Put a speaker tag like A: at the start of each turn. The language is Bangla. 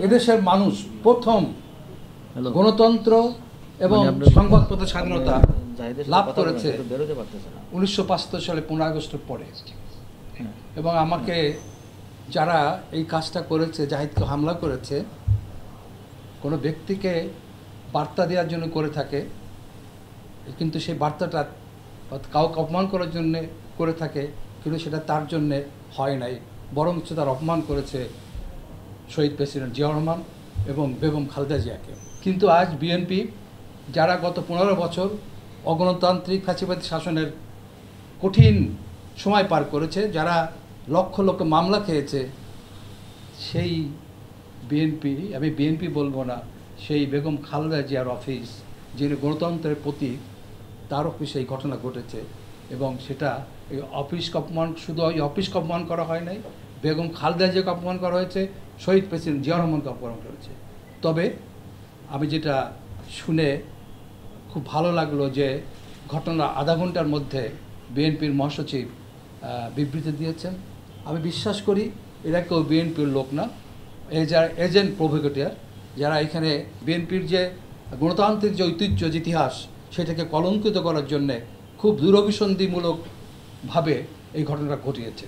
A: এদেশের মানুষ প্রথম গণতন্ত্র এবং সংবাদপত্র স্বাধীনতা লাভ করেছে 1975 সালে 15 আগস্টের পরে। এবং আমাকে যারা এই কাজটা করেছে, জাহিদকে হামলা করেছে, কোনো ব্যক্তিকে বার্তা দেওয়ার জন্য করে থাকে, কিন্তু সেই বার্তাটা কাউকে অপমান করার জন্যে করে থাকে, কিন্তু সেটা তার জন্যে হয় নাই, বরং তার অপমান করেছে শহীদ প্রেসিডেন্ট জিয়াউর রহমান এবং বেগম খালেদা জিয়াকে। কিন্তু আজ বিএনপি, যারা গত 15 বছর অগণতান্ত্রিক ফ্যাসিবাদী শাসনের কঠিন সময় পার করেছে, যারা লক্ষ লক্ষ মামলা খেয়েছে, সেই বিএনপি, আমি বিএনপি বলবো না, সেই বেগম খালেদা জিয়ার অফিস, যিনি গণতন্ত্রের প্রতীক, তার অফিসে এই ঘটনা ঘটেছে। এবং সেটা এই অফিসকে অপমান, শুধু ওই অফিসকে অপমান করা হয় নাই, বেগম খালেদা জিয়াকে অপমান করা হয়েছে, শহীদ প্রেসিডেন্ট জিয়াউর রহমানকে অপমান করা হয়েছে। তবে আমি যেটা শুনে খুব ভালো লাগলো যে ঘটনার আধা ঘন্টার মধ্যে বিএনপির মহাসচিব বিবৃতি দিয়েছেন। আমি বিশ্বাস করি এরা কেউ বিএনপির লোক না, যারা এজেন্ট প্রভোকেটর, যারা এখানে বিএনপির যে গণতান্ত্রিক যে ঐতিহ্য, যে ইতিহাস, সেটাকে কলঙ্কিত করার জন্যে খুব দূরভিসন্ধিমূলকভাবে এই ঘটনাটা ঘটিয়েছে।